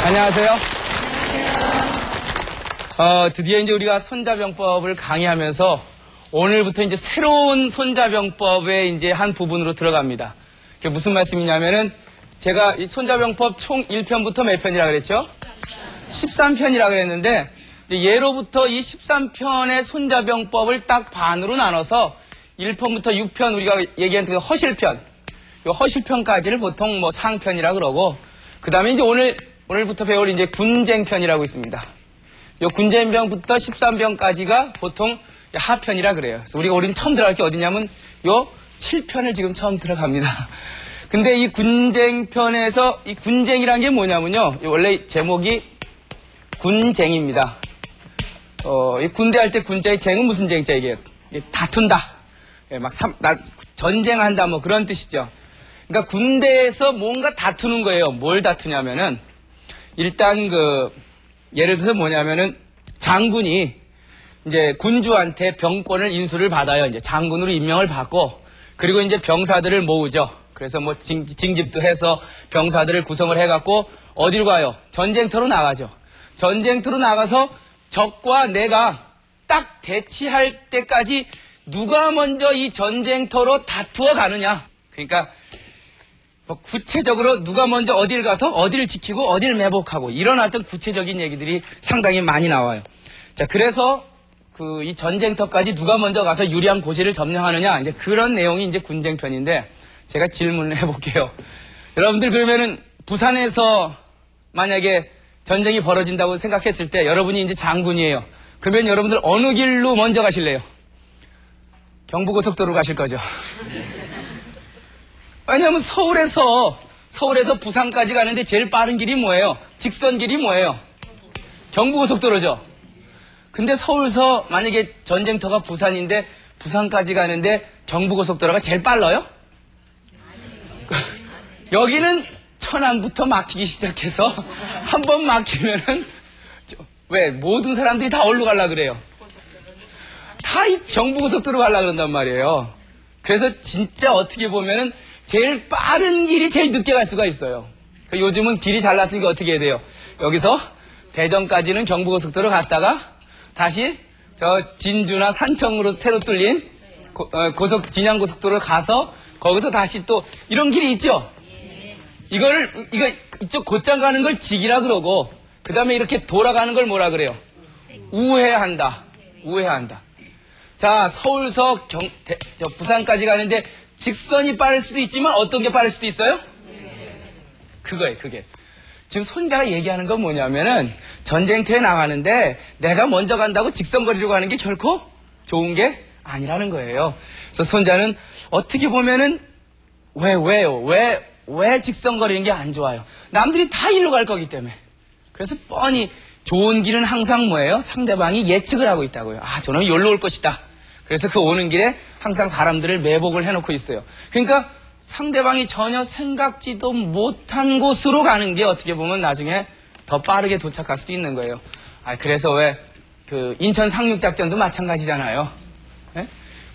안녕하세요. 드디어 이제 우리가 손자병법을 강의하면서 오늘부터 이제 새로운 손자병법의 이제 한 부분으로 들어갑니다. 그게 무슨 말씀이냐면은 제가 이 손자병법 총 1편부터 몇 편이라 그랬죠? 13편이라 그랬는데 이제 예로부터 이 13편의 손자병법을 딱 반으로 나눠서 1편부터 6편 우리가 얘기한 그 허실편, 이 허실편까지를 보통 뭐 상편이라 그러고 그 다음에 이제 오늘부터 배울 이제 군쟁편이라고 있습니다. 이 군쟁편부터 13편까지가 보통 하편이라 그래요. 그래서 우리가 오늘 처음 들어갈 게 어디냐면 요 7편을 지금 처음 들어갑니다. 근데 이 군쟁편에서 이 군쟁이란 게 뭐냐면요. 원래 제목이 군쟁입니다. 이 군대 할 때 군자의 쟁은 무슨 쟁자 이게 다툰다. 막 전쟁한다 뭐 그런 뜻이죠. 그러니까 군대에서 뭔가 다투는 거예요. 뭘 다투냐면은 일단 예를 들어서 뭐냐면은 장군이 이제 군주한테 병권을 인수를 받아요. 이제 장군으로 임명을 받고 그리고 이제 병사들을 모으죠. 그래서 뭐 징집도 해서 병사들을 구성을 해갖고 어디로 가요? 전쟁터로 나가죠. 전쟁터로 나가서 적과 내가 딱 대치할 때까지 누가 먼저 이 전쟁터로 다투어 가느냐. 그러니까 뭐 구체적으로 누가 먼저 어딜 가서 어디를 지키고 어디를 매복하고 이런 어떤 구체적인 얘기들이 상당히 많이 나와요. 자, 그래서 이 전쟁터까지 누가 먼저 가서 유리한 고지를 점령하느냐 이제 그런 내용이 이제 군쟁편인데 제가 질문을 해볼게요. 여러분들 그러면은 부산에서 만약에 전쟁이 벌어진다고 생각했을 때 여러분이 이제 장군이에요. 그러면 여러분들 어느 길로 먼저 가실래요? 경부고속도로 가실 거죠. 왜냐하면 서울에서 부산까지 가는데 제일 빠른 길이 뭐예요? 직선 길이 뭐예요? 경부고속도로죠. 근데 서울서 만약에 전쟁터가 부산인데 부산까지 가는데 경부고속도로가 제일 빨라요? 여기는 천안부터 막히기 시작해서 한 번 막히면은 왜 모든 사람들이 다 어디로 가려고 그래요? 다 이 경부고속도로 가려고 그런단 말이에요. 그래서 진짜 어떻게 보면은 제일 빠른 길이 제일 늦게 갈 수가 있어요. 요즘은 길이 잘났으니까 어떻게 해야 돼요? 여기서 대전까지는 경부고속도로 갔다가 다시 저 진주나 산청으로 새로 뚫린 진양고속도로 가서 거기서 다시 또 이런 길이 있죠? 이거 이쪽 곧장 가는 걸 직이라 그러고 그 다음에 이렇게 돌아가는 걸 뭐라 그래요? 우회한다. 자, 서울서 부산까지 가는데 직선이 빠를 수도 있지만 어떤 게 빠를 수도 있어요? 그거예요, 그게. 지금 손자가 얘기하는 건 뭐냐면은 전쟁터에 나가는데 내가 먼저 간다고 직선거리로 가는 게 결코 좋은 게 아니라는 거예요. 그래서 손자는 어떻게 보면은 왜 직선거리는 게 안 좋아요? 남들이 다 일로 갈 거기 때문에. 그래서 뻔히 좋은 길은 항상 뭐예요? 상대방이 예측을 하고 있다고요. 아, 저놈이 여기로 올 것이다. 그래서 그 오는 길에 항상 사람들을 매복을 해놓고 있어요. 그러니까 상대방이 전혀 생각지도 못한 곳으로 가는 게 어떻게 보면 나중에 더 빠르게 도착할 수도 있는 거예요. 그래서 왜 인천 상륙작전도 마찬가지잖아요. 네?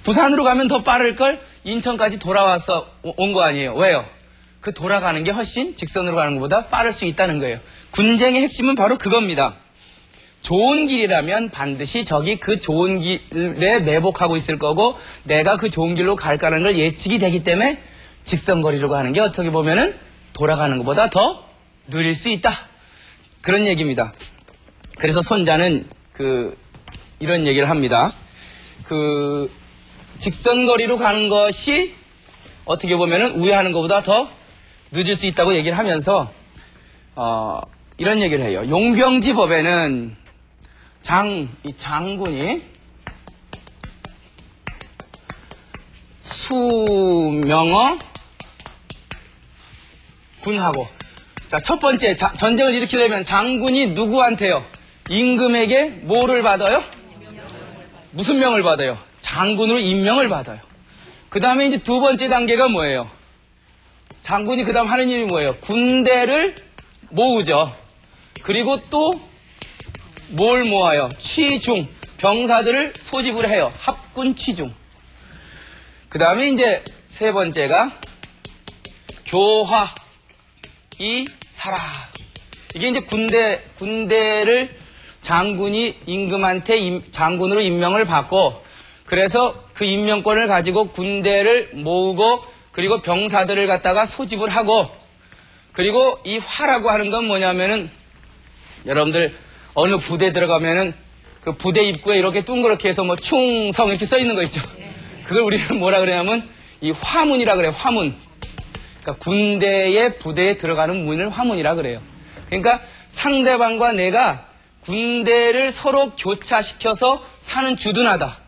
부산으로 가면 더 빠를걸 인천까지 돌아와서 온 거 아니에요. 왜요? 그 돌아가는 게 훨씬 직선으로 가는 것보다 빠를 수 있다는 거예요. 군쟁의 핵심은 바로 그겁니다. 좋은 길이라면 반드시 적이 그 좋은 길에 매복하고 있을 거고 내가 그 좋은 길로 갈까라는 걸 예측이 되기 때문에 직선거리로 가는 게 어떻게 보면은 돌아가는 것보다 더 느릴 수 있다. 그런 얘기입니다. 그래서 손자는 이런 얘기를 합니다. 직선거리로 가는 것이 어떻게 보면은 우회하는 것보다 더 늦을 수 있다고 얘기를 하면서 이런 얘기를 해요. 용병지 법에는 이 장군이 수명어 군하고 자, 첫 번째 전쟁을 일으키려면 장군이 누구한테요? 임금에게 뭐를 받아요? 무슨 명을 받아요? 장군으로 임명을 받아요. 그 다음에 이제 두 번째 단계가 뭐예요? 장군이 그 다음 하는 일이 뭐예요? 군대를 모으죠. 그리고 또 뭘 모아요? 취중, 병사들을 소집을 해요. 합군 취중. 그 다음에 이제 세 번째가 교화, 이사라. 이게 이제 군대를 장군이 임금한테 장군으로 임명을 받고, 그래서 그 임명권을 가지고 군대를 모으고, 그리고 병사들을 갖다가 소집을 하고, 그리고 이 화라고 하는 건 뭐냐면은, 여러분들 어느 부대 들어가면은 그 부대 입구에 이렇게 둥그렇게 해서 뭐 충성 이렇게 써 있는 거 있죠. 그걸 우리는 뭐라 그러냐면 이 화문이라 그래요. 화문. 그러니까 군대의 부대에 들어가는 문을 화문이라 그래요. 그러니까 상대방과 내가 군대를 서로 교차시켜서 사는 주둔하다.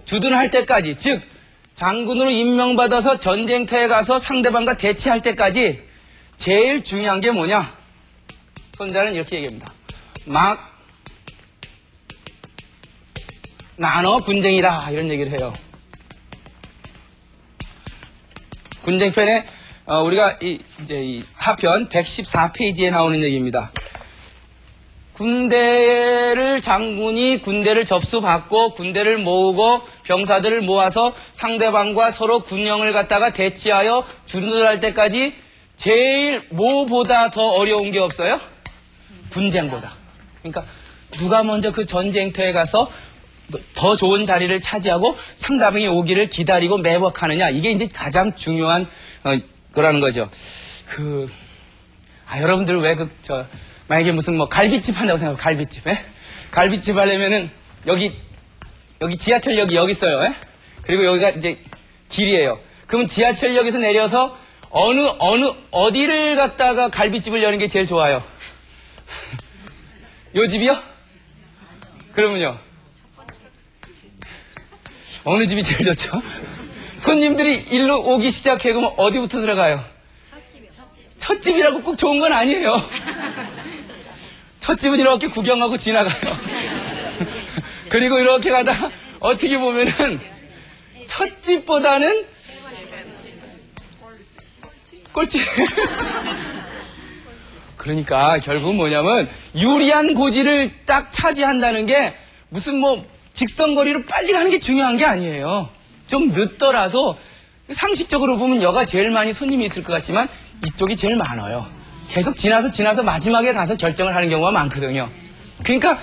주둔할 때까지, 즉 장군으로 임명받아서 전쟁터에 가서 상대방과 대치할 때까지 제일 중요한 게 뭐냐? 손자는 이렇게 얘기합니다. 막 나눠 군쟁이다, 이런 얘기를 해요. 군쟁편에 우리가 이제 이 하편 114페이지에 나오는 얘기입니다. 장군이 군대를 접수받고 군대를 모으고 병사들을 모아서 상대방과 서로 군영을 갖다가 대치하여 주둔을 할 때까지 제일 뭐보다 더 어려운 게 없어요? 군쟁보다. 그러니까 누가 먼저 그 전쟁터에 가서 더 좋은 자리를 차지하고 상대방이 오기를 기다리고 매복하느냐, 이게 이제 가장 중요한 거라는 거죠. 여러분들 왜 만약에 무슨 뭐 갈비집 한다고 생각해요. 갈비집. 에? 갈비집 하려면은 여기 지하철역이 여기 있어요. 에? 그리고 여기가 이제 길이에요. 그럼 지하철역에서 내려서 어디를 갖다가 갈비집을 여는 게 제일 좋아요? 요 집이요? 그러면요, 어느 집이 제일 좋죠? 손님들이 일로 오기 시작해. 그러면 어디부터 들어가요? 첫 집이라고 꼭 좋은 건 아니에요. 첫 집은 이렇게 구경하고 지나가요. 그리고 이렇게 가다 어떻게 보면은 첫 집보다는 꼴찌. 그러니까 결국 뭐냐면 유리한 고지를 딱 차지한다는 게 무슨 뭐 직선거리로 빨리 가는 게 중요한 게 아니에요. 좀 늦더라도 상식적으로 보면 여가 제일 많이 손님이 있을 것 같지만 이쪽이 제일 많아요. 계속 지나서 마지막에 가서 결정을 하는 경우가 많거든요. 그러니까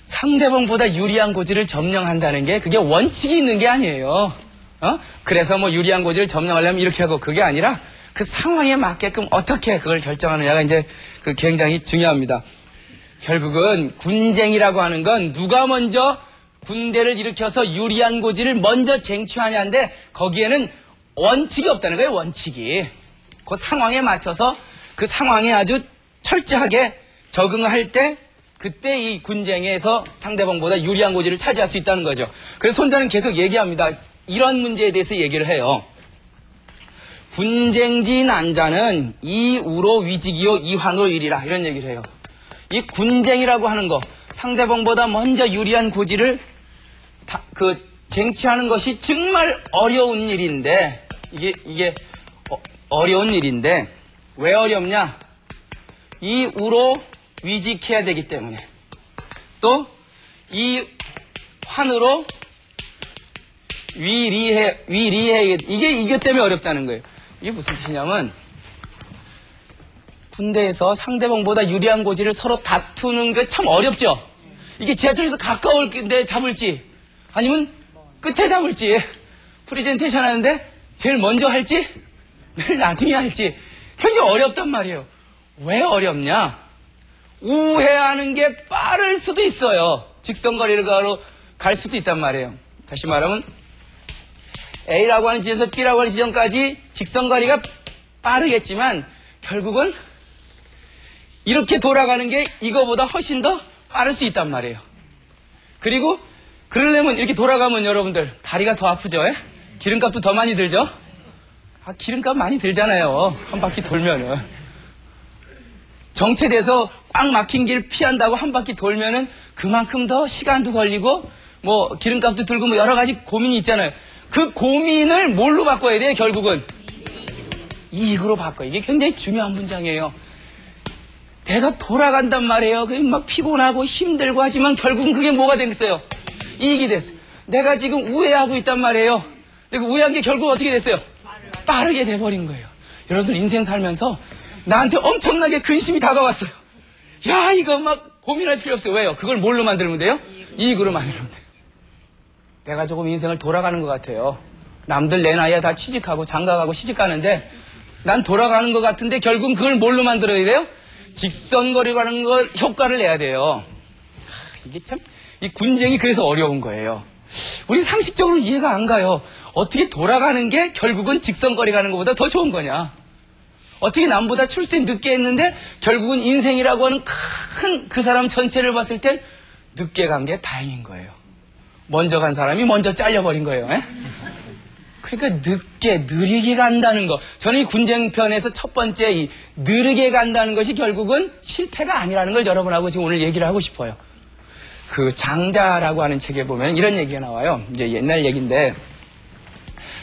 상대방보다 유리한 고지를 점령한다는 게 그게 원칙이 있는 게 아니에요. 그래서 뭐 유리한 고지를 점령하려면 이렇게 하고, 그게 아니라 그 상황에 맞게끔 어떻게 그걸 결정하느냐가 이제 굉장히 중요합니다. 결국은 군쟁이라고 하는 건 누가 먼저 군대를 일으켜서 유리한 고지를 먼저 쟁취하냐인데, 거기에는 원칙이 없다는 거예요. 원칙이. 그 상황에 맞춰서 그 상황에 아주 철저하게 적응할 때, 그때 이 군쟁에서 상대방보다 유리한 고지를 차지할 수 있다는 거죠. 그래서 손자는 계속 얘기합니다. 이런 문제에 대해서 얘기를 해요. 군쟁지 난자는 이우로 위직이요 이환으로 일이라, 이런 얘기를 해요. 이 군쟁이라고 하는 거, 상대방보다 먼저 유리한 고지를 쟁취하는 것이 정말 어려운 일인데, 이게 어려운 일인데, 왜 어렵냐? 이 우로 위직해야 되기 때문에, 또 이 환으로 위리해, 이게 때문에 어렵다는 거예요. 이게 무슨 뜻이냐면, 군대에서 상대방보다 유리한 고지를 서로 다투는 게 참 어렵죠? 이게 지하철에서 가까울 때 잡을지, 아니면 끝에 잡을지, 프레젠테이션 하는데 제일 먼저 할지, 맨 나중에 할지, 굉장히 어렵단 말이에요. 왜 어렵냐? 우회하는 게 빠를 수도 있어요. 직선거리를 갈 수도 있단 말이에요. 다시 말하면 A라고 하는 지점에서 B라고 하는 지점까지 직선거리가 빠르겠지만 결국은 이렇게 돌아가는 게 이거보다 훨씬 더 빠를 수 있단 말이에요. 그리고 그러려면 이렇게 돌아가면 여러분들 다리가 더 아프죠? 에? 기름값도 더 많이 들죠? 기름값 많이 들잖아요. 한 바퀴 돌면은. 정체돼서 꽉 막힌 길 피한다고 한 바퀴 돌면은 그만큼 더 시간도 걸리고 뭐 기름값도 들고 뭐 여러 가지 고민이 있잖아요. 그 고민을 뭘로 바꿔야 돼요? 결국은 이익으로 바꿔요. 이게 굉장히 중요한 문장이에요. 내가 돌아간단 말이에요. 막 피곤하고 힘들고 하지만 결국은 그게 뭐가 됐어요? 이익이 됐어요. 내가 지금 우회하고 있단 말이에요. 근데 그 우회한 게 결국 어떻게 됐어요? 빠르게 돼버린 거예요. 여러분들 인생 살면서 나한테 엄청나게 근심이 다가왔어요. 야, 이거 막 고민할 필요 없어요. 왜요? 그걸 뭘로 만들면 돼요? 이익으로 만들면 돼요. 내가 조금 인생을 돌아가는 것 같아요. 남들 내 나이에 다 취직하고 장가가고 시집가는데 난 돌아가는 것 같은데 결국은 그걸 뭘로 만들어야 돼요? 직선거리로 가는 걸 효과를 내야 돼요. 이게 참, 이 군쟁이 그래서 어려운 거예요. 우리 상식적으로 이해가 안 가요. 어떻게 돌아가는 게 결국은 직선거리 가는 것보다 더 좋은 거냐? 어떻게 남보다 출세 늦게 했는데 결국은 인생이라고 하는 큰 그 사람 전체를 봤을 땐 늦게 간 게 다행인 거예요. 먼저 간 사람이 먼저 잘려버린 거예요. 에? 그러니까 느리게 간다는 거. 저는 이 군쟁편에서 첫 번째 이 느리게 간다는 것이 결국은 실패가 아니라는 걸 여러분하고 지금 오늘 얘기를 하고 싶어요. 그 장자라고 하는 책에 보면 이런 얘기가 나와요. 이제 옛날 얘기인데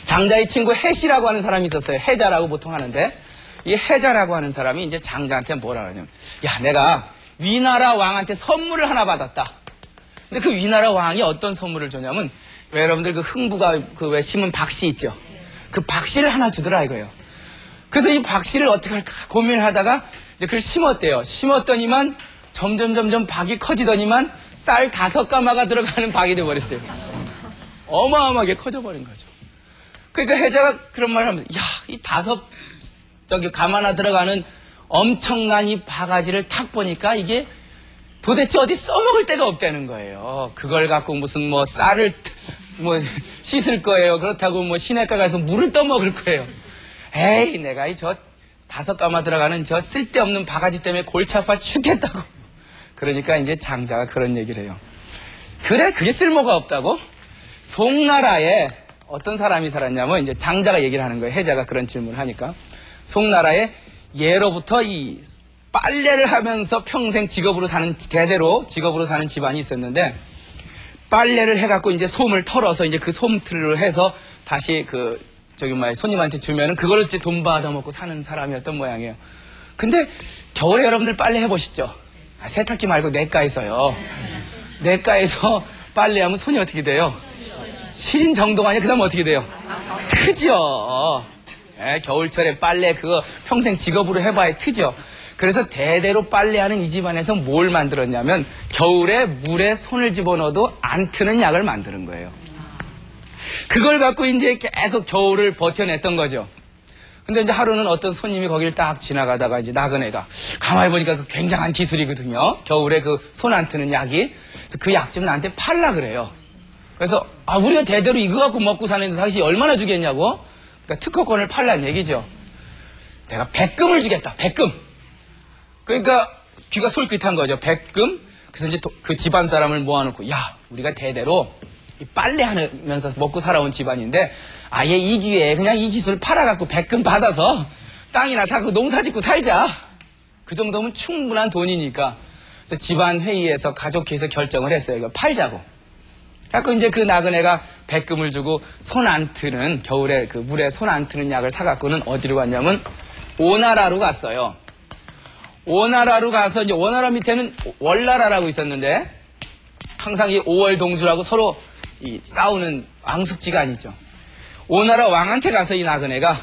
장자의 친구 해시라고 하는 사람이 있었어요. 해자라고 보통 하는데 이 해자라고 하는 사람이 이제 장자한테 뭐라 그러냐면 야, 내가 위나라 왕한테 선물을 하나 받았다. 근데 그 위나라 왕이 어떤 선물을 줬냐면 왜 여러분들 그 흥부가 그 왜 심은 박씨 있죠? 그 박씨를 하나 주더라 이거예요. 그래서 이 박씨를 어떻게 할까 고민을 하다가 이제 그걸 심었대요. 심었더니만 점점 박이 커지더니만 쌀 5가마가 들어가는 박이 돼버렸어요. 어마어마하게 커져버린 거죠. 그러니까 해자가 그런 말을 하면서 야, 이 5가마나 들어가는 엄청난 이 바가지를 탁 보니까 이게 도대체 어디 써먹을 데가 없다는 거예요. 그걸 갖고 무슨 뭐 쌀을 뭐 씻을 거예요. 그렇다고 뭐 시냇가 가서 물을 떠먹을 거예요. 에이, 내가 이 저 5가마 들어가는 저 쓸데없는 바가지 때문에 골치 아파 죽겠다고. 그러니까 이제 장자가 그런 얘기를 해요. 그래, 그게 쓸모가 없다고? 송나라에 어떤 사람이 살았냐면 이제 장자가 얘기를 하는 거예요. 해자가 그런 질문을 하니까. 송나라에 예로부터 이 빨래를 하면서 평생 대대로 직업으로 사는 집안이 있었는데 빨래를 해갖고 이제 솜을 털어서 이제 그 솜틀로 해서 다시 손님한테 주면은 그걸 이제 돈 받아먹고 사는 사람이었던 모양이에요. 근데 겨울에 여러분들 빨래 해보시죠? 세탁기 말고 냇가에서요. 냇가에서 빨래하면 손이 어떻게 돼요? 시린 정도가 아니라 그 다음 어떻게 돼요? 트죠. 겨울철에 빨래 그거 평생 직업으로 해봐야 트죠. 그래서 대대로 빨래하는 이 집안에서 뭘 만들었냐면 겨울에 물에 손을 집어넣어도 안 트는 약을 만드는 거예요. 그걸 갖고 이제 계속 겨울을 버텨냈던 거죠. 근데 이제 하루는 어떤 손님이 거기를 딱 지나가다가 이제 나그네가 가만히 보니까 그 굉장한 기술이거든요. 겨울에 그 손 안 트는 약이. 그래서 그 약 좀 나한테 팔라 그래요. 그래서 우리가 대대로 이거 갖고 먹고 사는데 당신이 얼마나 주겠냐고. 그러니까 특허권을 팔라는 얘기죠. 내가 100금을 주겠다. 100금. 그러니까 귀가 솔깃한 거죠. 100금. 그래서 이제 그 집안 사람을 모아놓고 야, 우리가 대대로 이 빨래하면서 먹고 살아온 집안인데 아예 이 기회에 그냥 이 기술 팔아갖고 100금 받아서 땅이나 사고 농사 짓고 살자. 그 정도면 충분한 돈이니까. 그래서 집안 회의에서 가족회의에서 결정을 했어요. 이거 팔자고. 그래서 이제 그 나그네가 100금을 주고 손 안 트는 겨울에 그 물에 손 안 트는 약을 사갖고는 어디로 갔냐면 오나라로 갔어요. 오나라로 가서 이제 오나라 밑에는 월나라라고 있었는데 항상 이 오월동주라고 서로 이 싸우는 왕숙지간이죠. 오나라 왕한테 가서 이 나그네가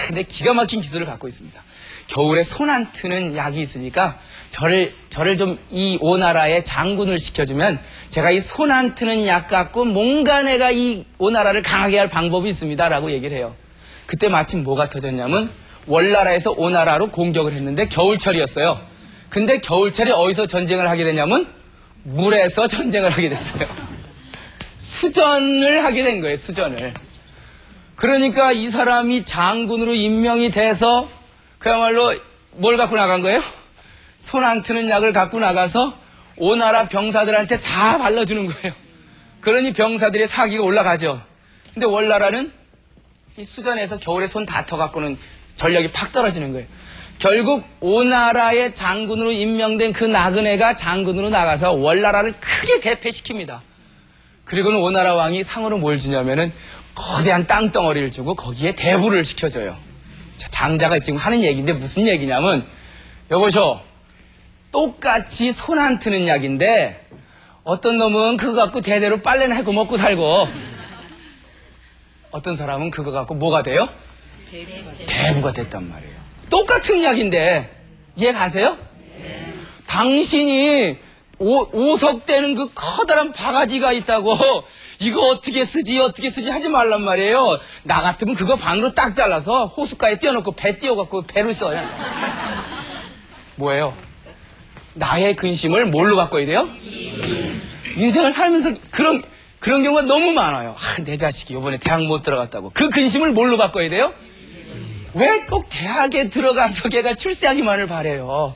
근데 기가 막힌 기술을 갖고 있습니다. 겨울에 손 안 트는 약이 있으니까 저를 좀 이 오나라의 장군을 시켜주면 제가 이 손 안 트는 약 갖고 뭔가 내가 이 오나라를 강하게 할 방법이 있습니다. 라고 얘기를 해요. 그때 마침 뭐가 터졌냐면 월나라에서 오나라로 공격을 했는데 겨울철이었어요. 근데 겨울철에 어디서 전쟁을 하게 되냐면 물에서 전쟁을 하게 됐어요. 수전을 하게 된 거예요. 수전을. 그러니까 이 사람이 장군으로 임명이 돼서 그야말로 뭘 갖고 나간 거예요? 손 안 트는 약을 갖고 나가서 오나라 병사들한테 다 발라주는 거예요. 그러니 병사들의 사기가 올라가죠. 근데 월나라는 이 수전에서 겨울에 손 다 터갖고는 전력이 팍 떨어지는 거예요. 결국 오나라의 장군으로 임명된 그 나그네가 장군으로 나가서 월나라를 크게 대패시킵니다. 그리고는 오나라 왕이 상으로 뭘 주냐면은 거대한 땅덩어리를 주고 거기에 대부를 시켜줘요. 자, 장자가 지금 하는 얘기인데 무슨 얘기냐면 여보쇼 똑같이 손 안 트는 약인데 어떤 놈은 그거 갖고 대대로 빨래는 하고 먹고 살고 어떤 사람은 그거 갖고 뭐가 돼요? 대부가 됐단 말이에요. 똑같은 약인데 이해 가세요? 네. 당신이 오석되는 그 커다란 바가지가 있다고 이거 어떻게 쓰지 하지 말란 말이에요. 나 같으면 그거 반으로 딱 잘라서 호숫가에 띄워놓고 배 띄워갖고 배로 써요. 뭐예요? 나의 근심을 뭘로 바꿔야 돼요? 인생을 살면서 그런 경우가 너무 많아요. 내 자식이 이번에 대학 못 들어갔다고. 그 근심을 뭘로 바꿔야 돼요? 왜 꼭 대학에 들어가서 걔가 출세하기만을 바래요?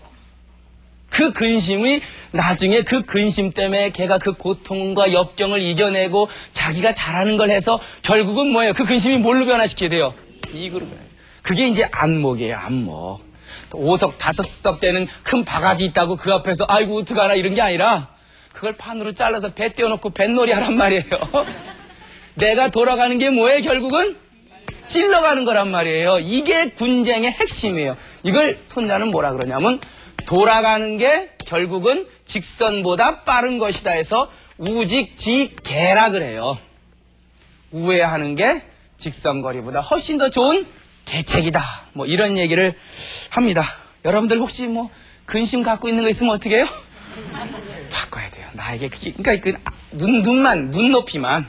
그 근심이 나중에 그 근심 때문에 걔가 그 고통과 역경을 이겨내고 자기가 잘하는 걸 해서 결국은 뭐예요? 그 근심이 뭘로 변화시켜야 돼요? 이익으로 변화해요. 그게 이제 안목이에요, 안목. 5석, 5석 되는 큰 바가지 있다고 그 앞에서 아이고 어떡하나 이런 게 아니라 그걸 판으로 잘라서 배 띄워놓고 뱃놀이 하란 말이에요. 내가 돌아가는 게 뭐예요? 결국은 찔러가는 거란 말이에요. 이게 군쟁의 핵심이에요. 이걸 손자는 뭐라 그러냐면 돌아가는 게 결국은 직선보다 빠른 것이다 해서 우직지개라 해요. 우회하는 게 직선거리보다 훨씬 더 좋은 계책이다. 뭐 이런 얘기를 합니다. 여러분들 혹시 뭐 근심 갖고 있는 거 있으면 어떻게 해요? 바꿔야 돼요. 나에게 그게 그러니까 눈높이만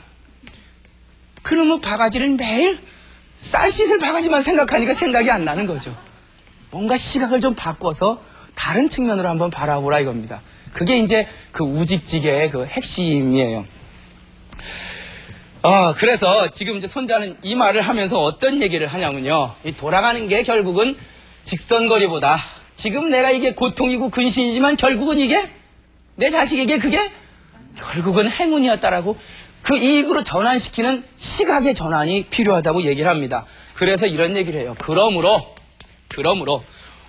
그러면 바가지를 매일 쌀 씻을 바가지만 생각하니까 생각이 안 나는 거죠. 뭔가 시각을 좀 바꿔서 다른 측면으로 한번 바라보라 이겁니다. 그게 이제 그 우직지개의 그 핵심이에요. 그래서 지금 이제 손자는 이 말을 하면서 어떤 얘기를 하냐면요. 이 돌아가는 게 결국은 직선거리보다 지금 내가 이게 고통이고 근심이지만 결국은 이게 내 자식에게 그게 결국은 행운이었다라고 그 이익으로 전환시키는 시각의 전환이 필요하다고 얘기를 합니다. 그래서 이런 얘기를 해요. 그러므로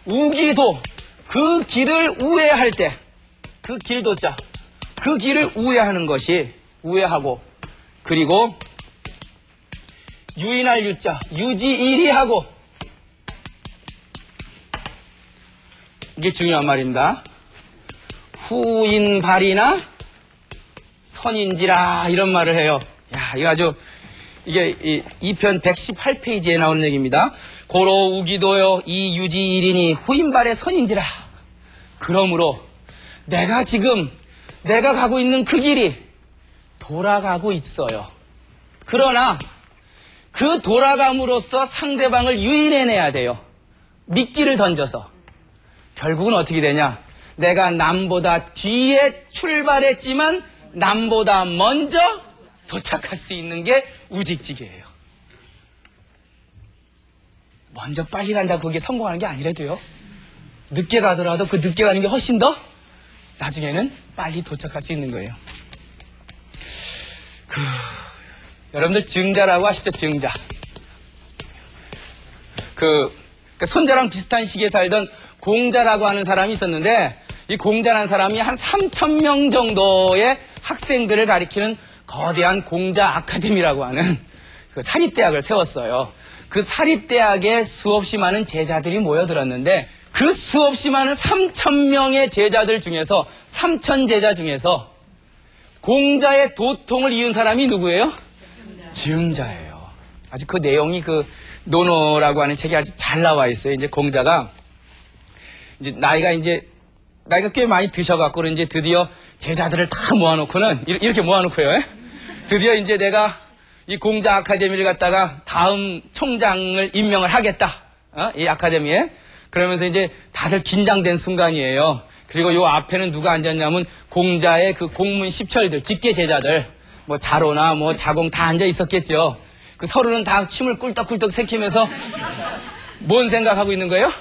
우기도 그 길을 우회할 때 그 길도자 그 길을 우회하는 것이 우회하고 그리고 유인할 유자 유지일이하고 이게 중요한 말입니다. 후인발이나 선인지라 이런 말을 해요. 야, 이거 아주 이게 2편 118페이지에 나오는 얘기입니다. 고로 우기도요 이유지일이니 후인발의 선인지라. 그러므로 내가 가고 있는 그 길이 돌아가고 있어요. 그러나 그 돌아감으로써 상대방을 유인해내야 돼요. 미끼를 던져서. 결국은 어떻게 되냐? 내가 남보다 뒤에 출발했지만 남보다 먼저 도착할 수 있는 게 우직지개예요. 먼저 빨리 간다고 그게 성공하는 게 아니라도요. 늦게 가더라도 그 늦게 가는 게 훨씬 더 나중에는 빨리 도착할 수 있는 거예요. 여러분들 증자라고 아시죠? 증자. 손자랑 비슷한 시기에 살던 공자라고 하는 사람이 있었는데 이 공자라는 사람이 한 3,000명 정도의 학생들을 가리키는 거대한 공자 아카데미라고 하는 그 사립대학을 세웠어요. 그 사립대학에 수없이 많은 제자들이 모여들었는데 그 수없이 많은 3,000명의 제자들 중에서 3,000제자 중에서 공자의 도통을 이은 사람이 누구예요? 증자예요. 아주 그 내용이 그 논어라고 하는 책에 아주 잘 나와 있어요. 이제 공자가 이제 나이가 꽤 많이 드셔갖고 이제 드디어 제자들을 다 모아놓고는 이렇게 모아놓고요. 드디어 이제 내가 이 공자 아카데미를 갖다가 다음 총장을 임명을 하겠다. 이 아카데미에. 그러면서 이제 다들 긴장된 순간이에요. 그리고 요 앞에는 누가 앉았냐면 공자의 그 공문 십철들, 직계 제자들, 뭐 자로나 뭐 자공 다 앉아 있었겠죠. 그 서로는 다 침을 꿀떡꿀떡 새키면서 뭔 생각하고 있는 거예요?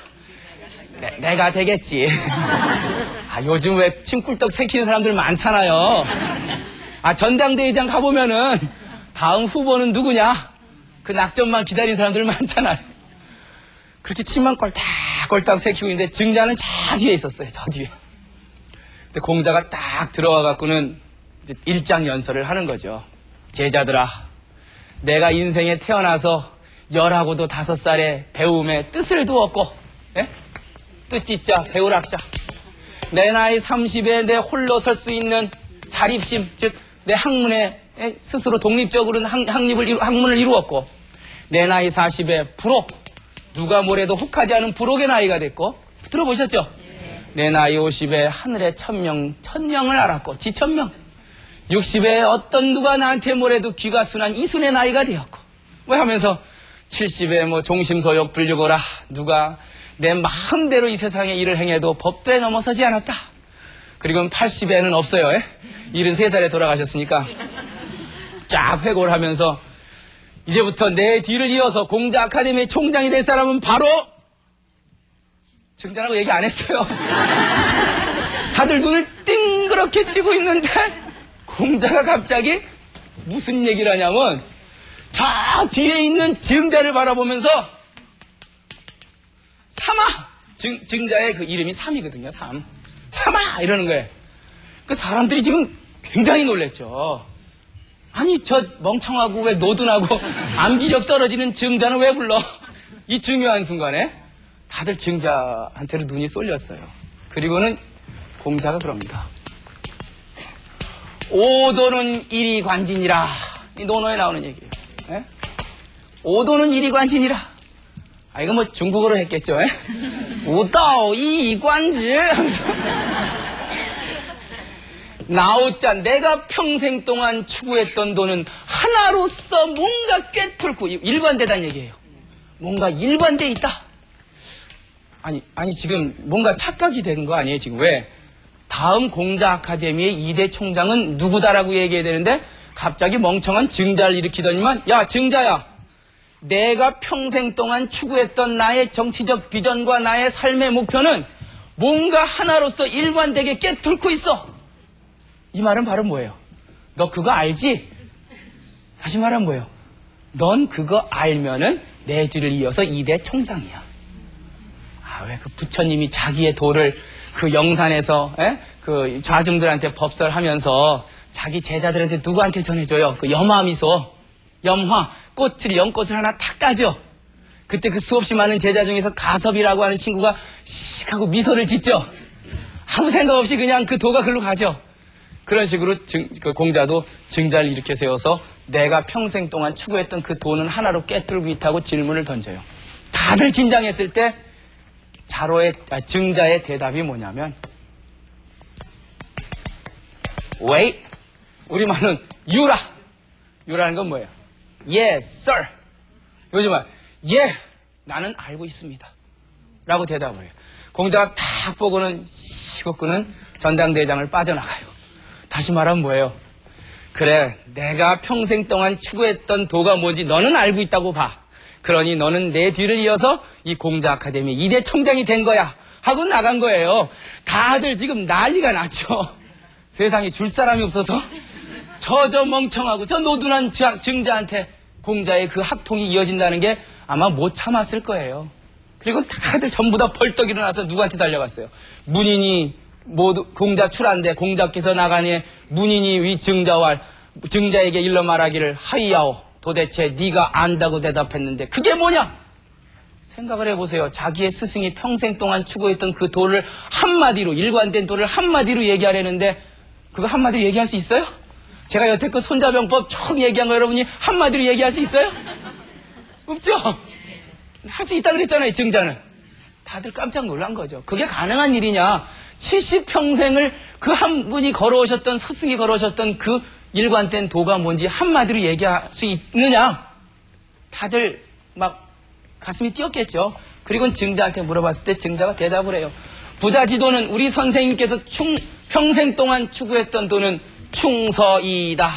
내가 되겠지. 요즘 왜 침 꿀떡 새키는 사람들 많잖아요. 전당대회장 가보면은 다음 후보는 누구냐? 그 낙점만 기다린 사람들 많잖아요. 그렇게 침만 꼴딱꼴딱 새키고 있는데 증자는 저 뒤에 있었어요. 저 뒤에. 근데 공자가 딱 들어와 갖고는 이제 일장연설을 하는 거죠. 제자들아, 내가 인생에 태어나서 10하고도 5살에 배움에 뜻을 두었고, 뜻짓자, 배울 학자. 내 나이 30에 내 홀로 설 수 있는 자립심, 즉 내 학문에 스스로 독립적으로는 학문을 이루었고, 내 나이 40에 불혹, 누가 뭐래도 혹하지 않은 불혹의 나이가 됐고, 들어보셨죠? 내 나이 50에 하늘에 천명을 알았고 지천명. 60에 어떤 누가 나한테 뭐래도 귀가 순한 이순의 나이가 되었고 뭐 하면서 70에 뭐 종심소욕 불류거라 누가 내 마음대로 이 세상에 일을 행해도 법도에 넘어서지 않았다. 그리고 80에는 없어요. 73살에 돌아가셨으니까 쫙 회고를 하면서 이제부터 내 뒤를 이어서 공자 아카데미 총장이 될 사람은 바로 증자라고 얘기 안 했어요. 다들 눈을 띵그렇게 뜨고 있는데 공자가 갑자기 무슨 얘기를 하냐면 저 뒤에 있는 증자를 바라보면서 삼아! 증자의 그 이름이 삼이거든요. 삼아! 이러는 거예요. 그 사람들이 지금 굉장히 놀랬죠. 아니 저 멍청하고 왜 노둔하고 암기력 떨어지는 증자는 왜 불러? 이 중요한 순간에 다들 증자한테로 눈이 쏠렸어요. 그리고는 공자가 그럽니다. 오도는 일이관진이라. 이 논어에 나오는 얘기예요. 예? 오도는 일이관진이라. 아 이거 뭐 중국어로 했겠죠. 오다오 이관지 하면서 나오자 내가 평생 동안 추구했던 도는 하나로서 뭔가 꿰뚫고 일관되다는 얘기예요. 뭔가 일관돼 있다. 아니 지금 뭔가 착각이 된 거 아니에요 지금. 왜? 다음 공자 아카데미의 2대 총장은 누구다라고 얘기해야 되는데 갑자기 멍청한 증자를 일으키더니만 야 증자야 내가 평생 동안 추구했던 나의 정치적 비전과 나의 삶의 목표는 뭔가 하나로서 일관되게 꿰뚫고 있어. 이 말은 바로 뭐예요? 너 그거 알지? 다시 말하면 뭐예요? 넌 그거 알면은 내 뒤를 이어서 2대 총장이야. 아, 왜 그 부처님이 자기의 도를 그 영산에서 그 좌중들한테 법설하면서 자기 제자들한테 누구한테 전해줘요? 그 염화미소, 염화, 꽃을 연꽃을 하나 탁 까죠. 그때 그 수없이 많은 제자 중에서 가섭이라고 하는 친구가 씩 하고 미소를 짓죠. 아무 생각 없이 그냥 그 도가 글로 가죠. 그런 식으로 그 공자도 증자를 이렇게 세워서 내가 평생 동안 추구했던 그 도는 하나로 꿰뚫고 있다고 질문을 던져요. 다들 긴장했을 때 증자의 대답이 뭐냐면 wait, 우리말은 유라. 유라는 건 뭐예요? Yes, sir. 요즘은 예, 나는 알고 있습니다. 라고 대답을 해요. 공자가 탁 보고는 시고끄는 전당대장을 빠져나가요. 다시 말하면 뭐예요? 그래, 내가 평생 동안 추구했던 도가 뭔지 너는 알고 있다고 봐. 그러니 너는 내 뒤를 이어서 이 공자 아카데미 2대 총장이 된 거야. 하고 나간 거예요. 다들 지금 난리가 났죠. 세상에 줄 사람이 없어서 저 멍청하고 저 노둔한 증자한테 공자의 그 합통이 이어진다는 게 아마 못 참았을 거예요. 그리고 다들 전부 다 벌떡 일어나서 누구한테 달려갔어요. 문인이 모두 공자 출한데 공자께서 나가니 문인이 위 증자에게 일러 말하기를 하이야오 도대체 네가 안다고 대답했는데 그게 뭐냐? 생각을 해보세요. 자기의 스승이 평생 동안 추구했던 그 도를 한마디로 일관된 도를 한마디로 얘기하려는데 그거 한마디로 얘기할 수 있어요? 제가 여태껏 손자병법 쭉 얘기한 거 여러분이 한마디로 얘기할 수 있어요? 없죠? 할 수 있다 그랬잖아요. 증자는. 다들 깜짝 놀란 거죠. 그게 가능한 일이냐? 70평생을 그 한 분이 걸어오셨던 스승이 걸어오셨던 그 일관된 도가 뭔지 한마디로 얘기할 수 있느냐? 다들 막 가슴이 뛰었겠죠. 그리고 증자한테 물어봤을 때 증자가 대답을 해요. 부자지도는 우리 선생님께서 평생 동안 추구했던 도는 충서이다.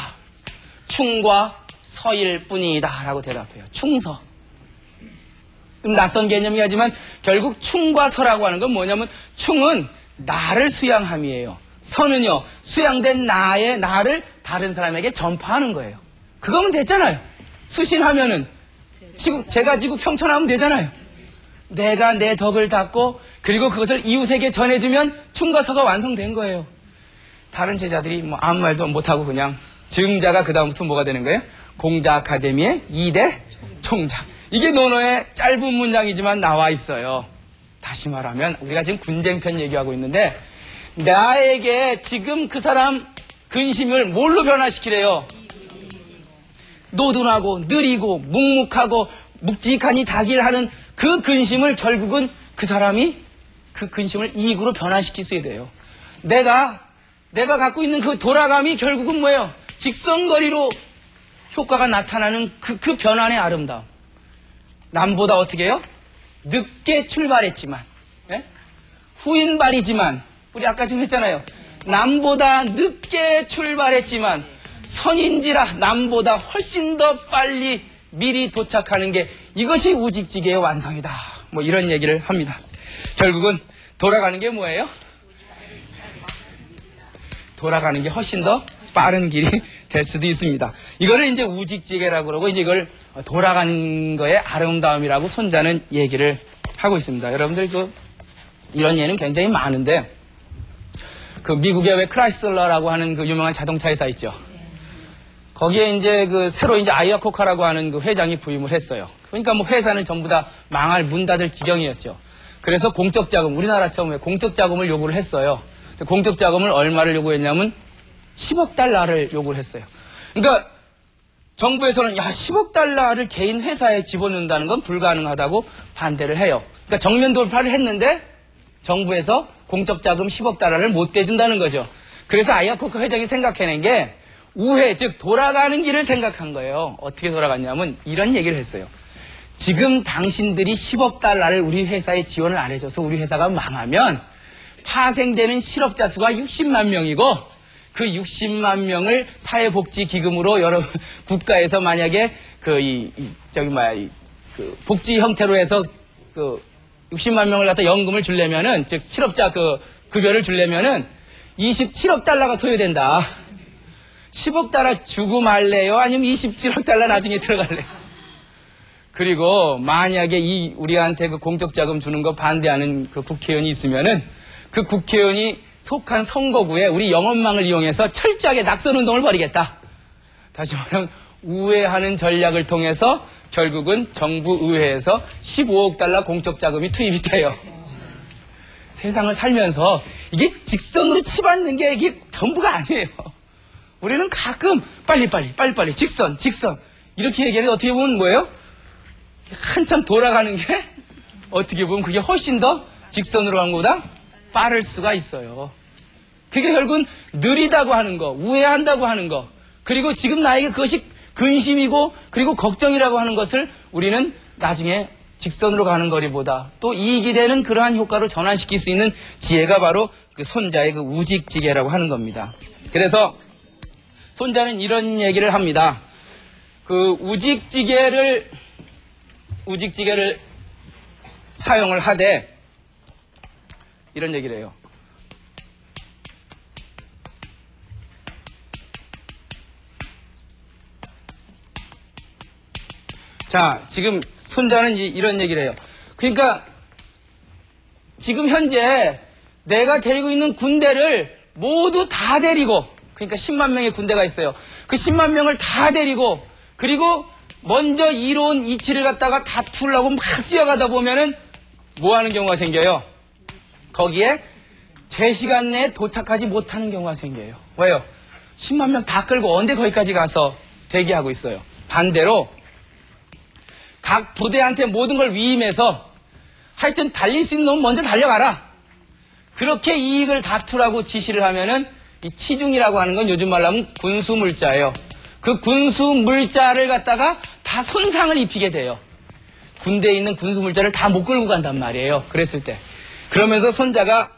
충과 서일 뿐이다 라고 대답해요. 충서. 낯선 개념이지만 결국 충과 서라고 하는 건 뭐냐면 충은 나를 수양함이에요. 서는요 수양된 나를 다른 사람에게 전파하는 거예요. 그거면 됐잖아요. 수신하면은 제가 지구 평천하면 되잖아요. 내가 내 덕을 닦고 그리고 그것을 이웃에게 전해주면 충과 서가 완성된 거예요. 다른 제자들이 뭐 아무 말도 못하고 그냥 증자가 그 다음부터 뭐가 되는 거예요? 공자 아카데미의 2대 총장. 이게 논어의 짧은 문장이지만 나와 있어요. 다시 말하면 우리가 지금 군쟁편 얘기하고 있는데 나에게 지금 그 사람 근심을 뭘로 변화시키래요? 노둔하고 느리고 묵묵하고 묵직하니 자기를 하는 그 근심을 결국은 그 사람이 그 근심을 이익으로 변환시킬 수 있어야 돼요. 내가 갖고 있는 그 돌아감이 결국은 뭐예요? 직선거리로 효과가 나타나는 그 변환의 아름다움. 남보다 어떻게 해요? 늦게 출발했지만, 예? 후인발이지만, 우리 아까 지금 했잖아요. 남보다 늦게 출발했지만, 선인지라 남보다 훨씬 더 빨리 미리 도착하는 게 이것이 우직지계의 완성이다. 뭐 이런 얘기를 합니다. 결국은 돌아가는 게 뭐예요? 돌아가는 게 훨씬 더 빠른 길이 될 수도 있습니다. 이거를 이제 우직지계라고 그러고 이제 이걸 돌아가는 거의 아름다움이라고 손자는 얘기를 하고 있습니다. 여러분들 이런 예는 굉장히 많은데 그 미국의 왜 크라이슬러라고 하는 그 유명한 자동차 회사 있죠. 거기에 이제 새로 이제 아이아코카라고 하는 그 회장이 부임을 했어요. 그러니까 뭐 회사는 전부 다 망할 문 닫을 지경이었죠. 그래서 공적 자금, 우리나라처럼 공적 자금을 요구를 했어요. 공적 자금을 얼마를 요구했냐면 10억 달러를 요구를 했어요. 그러니까 정부에서는 10억 달러를 개인 회사에 집어넣는다는 건 불가능하다고 반대를 해요. 그러니까 정면 돌파를 했는데 정부에서 공적 자금 10억 달러를 못 대준다는 거죠. 그래서 아이아코카 회장이 생각해낸 게 우회, 즉 돌아가는 길을 생각한 거예요. 어떻게 돌아갔냐면 이런 얘기를 했어요. 지금 당신들이 10억 달러를 우리 회사에 지원을 안 해줘서 우리 회사가 망하면 파생되는 실업자 수가 60만 명이고 그 60만 명을 사회복지기금으로 여러 국가에서 만약에 복지 형태로 해서 60만 명을 갖다 연금을 주려면은 즉 실업자 급여를 주려면은 27억 달러가 소요된다. 10억 달러 주고 말래요? 아니면 27억 달러 나중에 들어갈래요? 그리고 만약에 우리한테 그 공적자금 주는 거 반대하는 그 국회의원이 있으면은 그 국회의원이 속한 선거구에 우리 영업망을 이용해서 철저하게 낙선운동을 벌이겠다. 다시 말하면 우회하는 전략을 통해서 결국은 정부 의회에서 15억 달러 공적자금이 투입이 돼요. 세상을 살면서 이게 직선으로 치받는 게 이게 전부가 아니에요. 우리는 가끔 빨리 직선 이렇게 얘기하는데 어떻게 보면 뭐예요? 한참 돌아가는 게 어떻게 보면 그게 훨씬 더 직선으로 간 것보다 빠를 수가 있어요. 그게 결국은 느리다고 하는 거, 우회한다고 하는 거, 그리고 지금 나에게 그것이 근심이고 그리고 걱정이라고 하는 것을 우리는 나중에 직선으로 가는 거리보다 또 이익이 되는 그러한 효과로 전환시킬 수 있는 지혜가 바로 그 손자의 그 우직지계라고 하는 겁니다. 그래서 손자는 이런 얘기를 합니다. 그 우직지계를 사용을 하되 이런 얘기를 해요. 자, 지금 손자는 이런 얘기를 해요. 그러니까 지금 현재 내가 데리고 있는 군대를 모두 다 데리고, 그러니까 10만 명의 군대가 있어요. 그 10만 명을 다 데리고, 그리고 먼저 이로운 이치를 갖다가 다투려고 막 뛰어가다 보면은 뭐 하는 경우가 생겨요? 거기에 제 시간 내에 도착하지 못하는 경우가 생겨요. 왜요? 10만 명 다 끌고 언제 거기까지 가서 대기하고 있어요. 반대로 각 부대한테 모든 걸 위임해서 하여튼 달릴 수 있는 놈은 먼저 달려가라. 그렇게 이익을 다투라고 지시를 하면은 이 치중이라고 하는 건 요즘 말로 하면 군수물자예요. 그 군수물자를 갖다가 다 손상을 입히게 돼요. 군대에 있는 군수물자를 다 못 끌고 간단 말이에요. 그랬을 때. 그러면서 손자가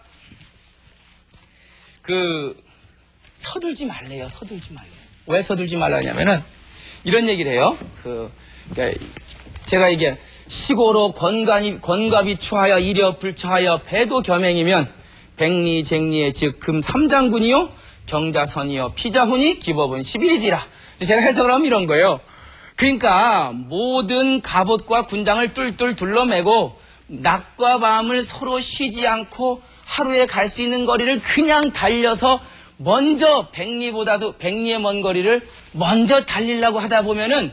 서둘지 말래요. 왜 서둘지 말라냐면은 이런 얘기를 해요. 그러니까 제가 이게 시고로 권갑이 추하여 이려 불처하여 배도 겸행이면 백리쟁리의 즉 금 삼장군이요 경자선이요 피자훈이 기법은 11이지라. 제가 해석을 하면 이런 거예요. 그러니까 모든 갑옷과 군장을 뚫뚫 둘러매고 낮과 밤을 서로 쉬지 않고 하루에 갈 수 있는 거리를 그냥 달려서 먼저 백리의 먼 거리를 먼저 달리려고 하다 보면은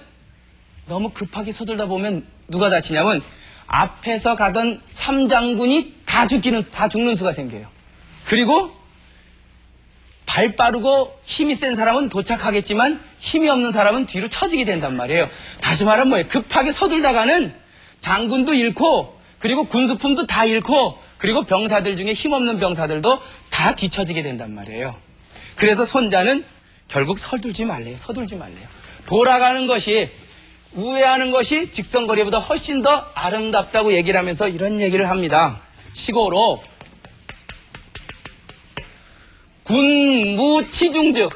너무 급하게 서둘다 보면 누가 다치냐면 앞에서 가던 삼장군이 다 죽는 수가 생겨요. 그리고 발 빠르고 힘이 센 사람은 도착하겠지만 힘이 없는 사람은 뒤로 처지게 된단 말이에요. 다시 말하면 뭐예요? 급하게 서둘다가는 장군도 잃고 그리고 군수품도 다 잃고 그리고 병사들 중에 힘없는 병사들도 다 뒤처지게 된단 말이에요. 그래서 손자는 결국 서둘지 말래요. 서둘지 말래요. 돌아가는 것이, 우회하는 것이 직선거리보다 훨씬 더 아름답다고 얘기를 하면서 이런 얘기를 합니다. 시고로 군무치중즉,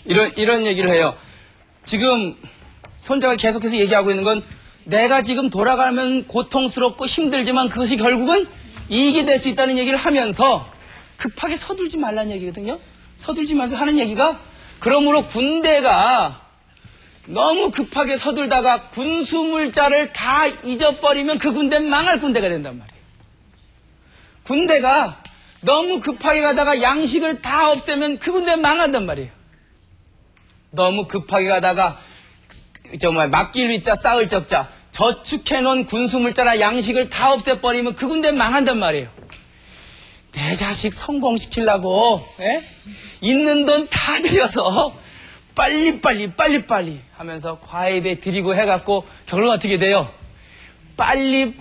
이런 얘기를 해요. 지금 손자가 계속해서 얘기하고 있는 건 내가 지금 돌아가면 고통스럽고 힘들지만 그것이 결국은 이익이 될 수 있다는 얘기를 하면서 급하게 서둘지 말라는 얘기거든요. 서둘지 마서 하는 얘기가, 그러므로 군대가 너무 급하게 서둘다가 군수물자를 다 잊어버리면 그 군대는 망할 군대가 된단 말이에요. 군대가 너무 급하게 가다가 양식을 다 없애면 그 군대는 망한단 말이에요. 너무 급하게 가다가 맡길 위자 쌓을 적자, 저축해놓은 군수물자나 양식을 다 없애버리면 그 군대는 망한단 말이에요. 내 자식 성공시키려고 있는 돈 다 들여서 빨리 하면서 과외배 드리고 해갖고 결론 어떻게 돼요? 빨리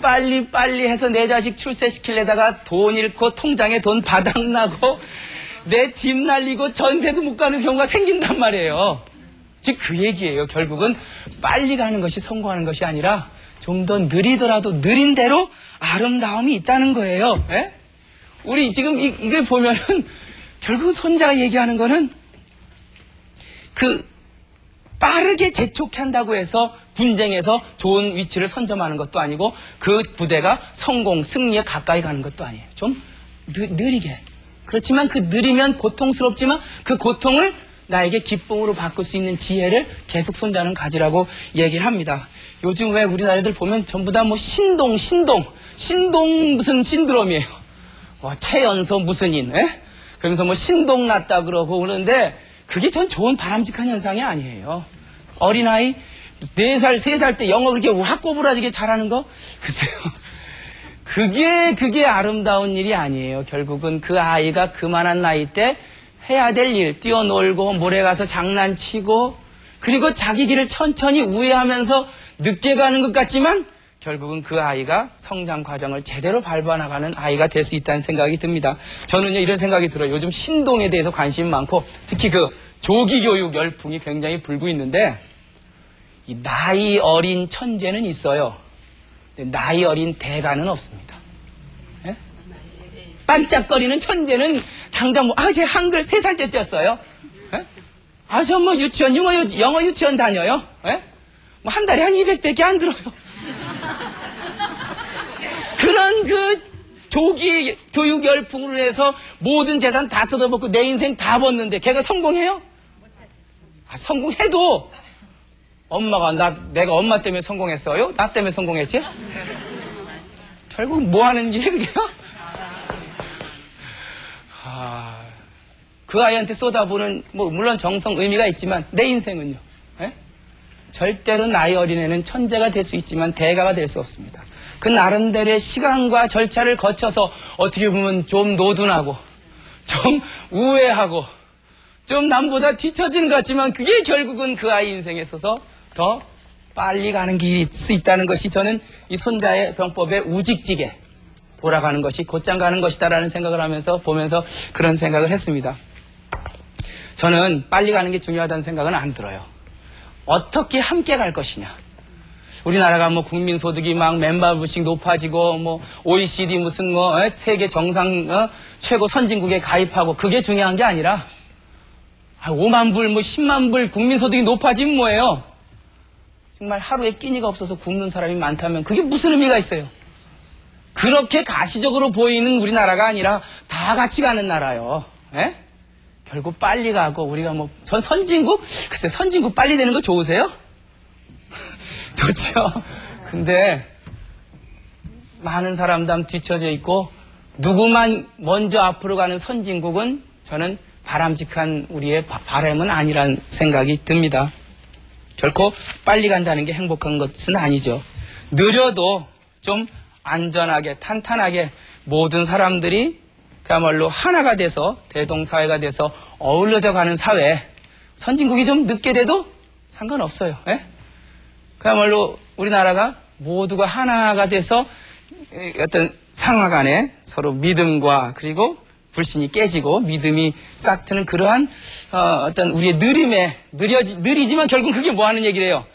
해서 내 자식 출세시키려다가 돈 잃고 통장에 돈 바닥나고 내 집 날리고 전세도 못 가는 경우가 생긴단 말이에요. 즉 그 얘기예요. 결국은 빨리 가는 것이 성공하는 것이 아니라 좀 더 느리더라도 느린 대로 아름다움이 있다는 거예요. 에? 우리 지금 이걸 보면은 결국 손자가 얘기하는 거는 그 빠르게 재촉한다고 해서 분쟁에서 좋은 위치를 선점하는 것도 아니고 그 부대가 성공, 승리에 가까이 가는 것도 아니에요. 좀 느리게. 그렇지만 그 느리면 고통스럽지만 그 고통을 나에게 기쁨으로 바꿀 수 있는 지혜를 계속 손자는 가지라고 얘기를 합니다. 요즘 왜 우리나라들 보면 전부 다 뭐 신동 무슨 신드롬이에요. 최연소 무슨 인, 그러면서 뭐 신동 났다 그러고 그러는데 그게 전 좋은 바람직한 현상이 아니에요. 어린아이 4살, 3살 때 영어 그렇게 확 꼬부라지게 잘하는 거? 글쎄요. 그게 아름다운 일이 아니에요. 결국은 그 아이가 그만한 나이 때 해야 될 일, 뛰어놀고 모래 가서 장난치고 그리고 자기 길을 천천히 우회하면서 늦게 가는 것 같지만 결국은 그 아이가 성장 과정을 제대로 밟아나가는 아이가 될 수 있다는 생각이 듭니다. 저는요 이런 생각이 들어요. 요즘 신동에 대해서 관심이 많고 특히 그 조기교육 열풍이 굉장히 불고 있는데 이 나이 어린 천재는 있어요. 근데 나이 어린 대가는 없습니다. 예? 반짝거리는 천재는 당장 제 한글 3살 때 뛰었어요. 예? 저 뭐 유치원, 영어 유치원 다녀요. 예? 뭐 한 달에 한 200밖에 안 들어요. 그런 그 조기 교육 열풍으로 해서 모든 재산 다 쏟아붓고 내 인생 다 벗는데 걔가 성공해요? 성공해도 내가 엄마 때문에 성공했어요? 나 때문에 성공했지? 결국 뭐 하는 일이에요, 그게요? 그 아이한테 쏟아부는, 물론 정성 의미가 있지만, 내 인생은요? 절대로 나이 어린애는 천재가 될 수 있지만 대가가 될 수 없습니다. 그 나름대로의 시간과 절차를 거쳐서 어떻게 보면 좀 노둔하고, 좀 우회하고, 좀 남보다 뒤처지는 것 같지만 그게 결국은 그 아이 인생에 있어서 더 빨리 가는 길이 수 있다는 것이 저는 이 손자의 병법에 우직지게 돌아가는 것이 곧장 가는 것이다라는 생각을 하면서 보면서 그런 생각을 했습니다. 저는 빨리 가는 게 중요하다는 생각은 안 들어요. 어떻게 함께 갈 것이냐. 우리나라가 국민소득이 맨발씩 높아지고 OECD 무슨 세계 정상 최고 선진국에 가입하고 그게 중요한 게 아니라 5만 불 10만 불 국민소득이 높아지면 뭐예요? 정말 하루에 끼니가 없어서 굶는 사람이 많다면 그게 무슨 의미가 있어요? 그렇게 가시적으로 보이는 우리나라가 아니라 다 같이 가는 나라요. 에? 결국 빨리 가고 우리가 전 선진국? 글쎄 선진국 빨리 되는 거 좋으세요? 좋죠. 근데 많은 사람들 뒤처져 있고 누구만 먼저 앞으로 가는 선진국은 저는 바람직한 우리의 바람은 아니란 생각이 듭니다. 결코 빨리 간다는 게 행복한 것은 아니죠. 느려도 좀 안전하게 탄탄하게 모든 사람들이 그야말로 하나가 돼서 대동사회가 돼서 어울려져 가는 사회. 선진국이 좀 늦게 돼도 상관없어요. 예? 그야말로 우리나라가 모두가 하나가 돼서 어떤 상하 간에 서로 믿음과 그리고 불신이 깨지고 믿음이 싹 트는 그러한 어떤 우리의 느리지만 결국 그게 뭐 하는 얘기래요?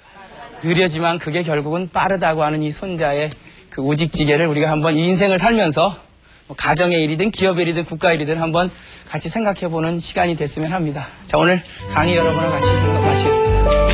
느려지만 그게 결국은 빠르다고 하는 이 손자의 그 우직지개를 우리가 한번 이 인생을 살면서 뭐 가정의 일이든 기업의 일이든 국가 일이든 한번 같이 생각해보는 시간이 됐으면 합니다. 자, 오늘 강의 여러분과 같이 마치겠습니다.